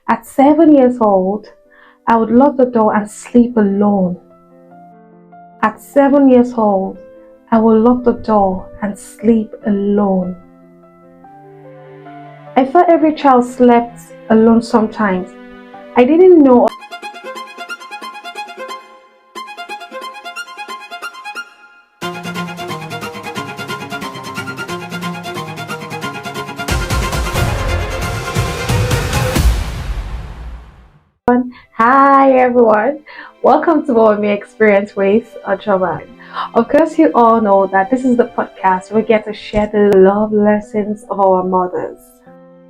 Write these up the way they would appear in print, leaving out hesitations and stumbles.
At 7 years old, I would lock the door and sleep alone. At 7 years old, I would lock the door and sleep alone. I thought every child slept alone sometimes. I didn't know. Hi everyone, welcome to What We Experience with Ojoba. Of course, you all know that this is the podcast where we get to share the love lessons of our mothers.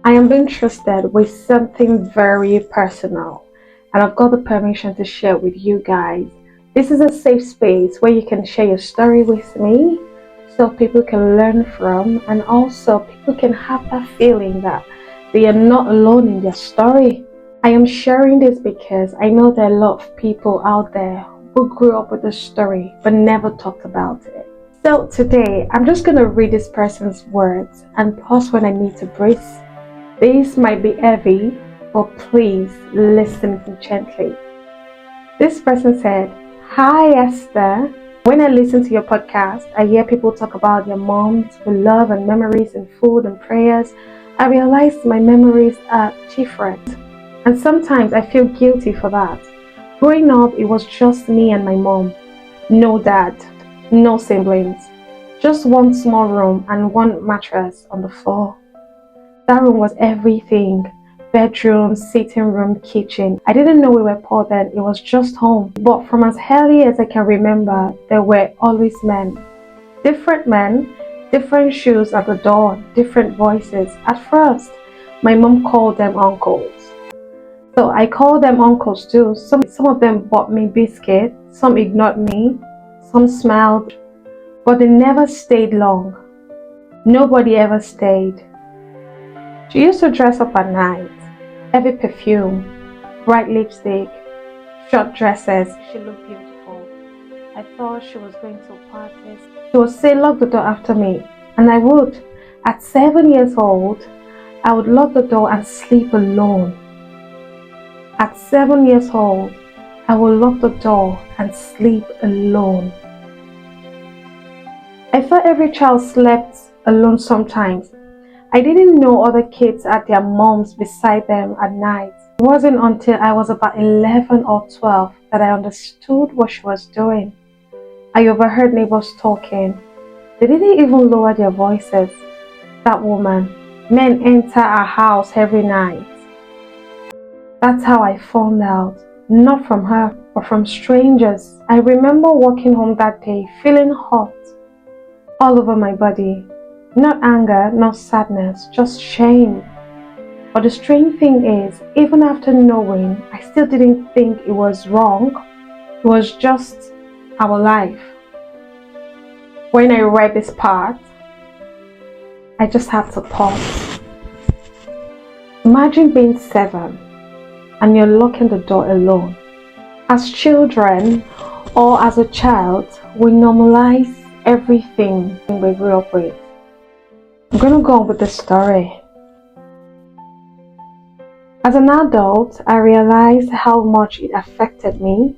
I am being trusted with something very personal, and I've got the permission to share with you guys. This is a safe space where you can share your story with me so people can learn from, and also people can have that feeling that they are not alone in their story. I am sharing this because I know there are a lot of people out there who grew up with a story but never talked about it. So today, I'm just going to read this person's words and pause when I need to breathe. These might be heavy, but please listen gently. This person said, "Hi Esther. When I listen to your podcast, I hear people talk about their moms with love and memories and food and prayers. I realize my memories are different. And sometimes I feel guilty for that. Growing up, it was just me and my mom. No dad, no siblings. Just one small room and one mattress on the floor. That room was everything. Bedroom, sitting room, kitchen. I didn't know we were poor then, it was just home. But from as early as I can remember, there were always men. Different men, different shoes at the door, different voices. At first, my mom called them uncles. So I call them uncles too. Some of them bought me biscuit, some ignored me, some smiled, but they never stayed long. Nobody ever stayed. She used to dress up at night, heavy perfume, bright lipstick, short dresses. She looked beautiful. I thought she was going to parties. She would say, "Lock the door after me," and I would. At 7 years old, I would lock the door and sleep alone. At 7 years old, I would lock the door and sleep alone. I thought every child slept alone sometimes. I didn't know other kids had their moms beside them at night. It wasn't until I was about 11 or 12 that I understood what she was doing. I overheard neighbors talking. They didn't even lower their voices. That woman, men enter our house every night. That's how I found out, not from her, but from strangers. I remember walking home that day feeling hot all over my body. Not anger, not sadness, just shame. But the strange thing is, even after knowing, I still didn't think it was wrong. It was just our life. When I read this part, I just had to pause. Imagine being 7 and you're locking the door alone. As children or as a child, we normalize everything we grew up with. I'm going to go on with the story. As an adult, I realized how much it affected me.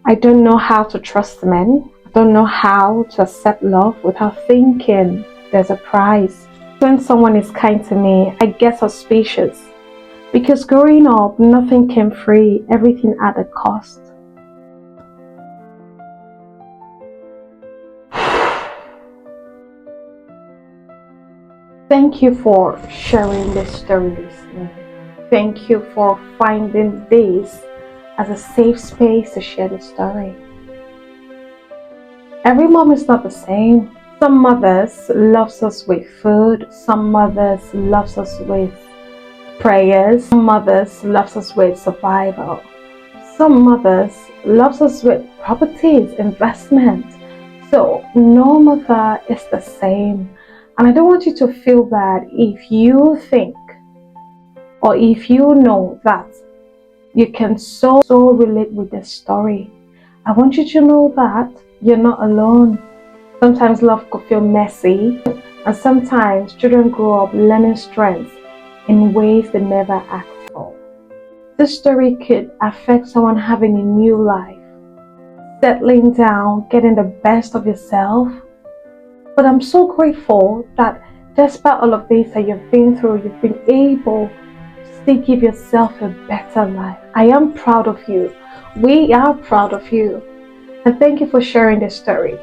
I don't know how to trust men. I don't know how to accept love without thinking there's a price. When someone is kind to me, I get suspicious. Because growing up, nothing came free, everything had a cost. Thank you for sharing this story with me. Thank you for finding this as a safe space to share the story. Every mom is not the same. Some mothers loves us with food, some mothers loves us with prayers. Some mothers loves us with survival. Some mothers loves us with properties, investment. So no mother is the same. And I don't want you to feel bad if you think or if you know that you can so relate with the story. I want you to know that you're not alone. Sometimes love could feel messy, and sometimes children grow up learning strength in ways they never asked for. This story could affect someone having a new life, settling down, getting the best of yourself. But I'm so grateful that despite all of this that you've been through, you've been able to still give yourself a better life. I am proud of you. We are proud of you. And thank you for sharing this story.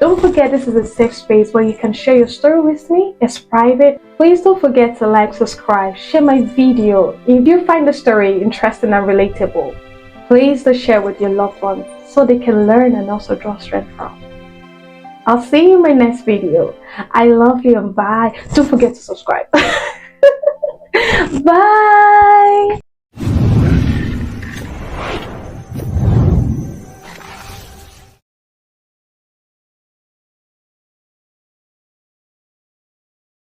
Don't forget, this is a safe space where you can share your story with me. It's private. Please don't forget to like, subscribe, share my video. If you find the story interesting and relatable, please do share with your loved ones so they can learn and also draw strength from. I'll see you in my next video. I love you and bye. Don't forget to subscribe. Bye.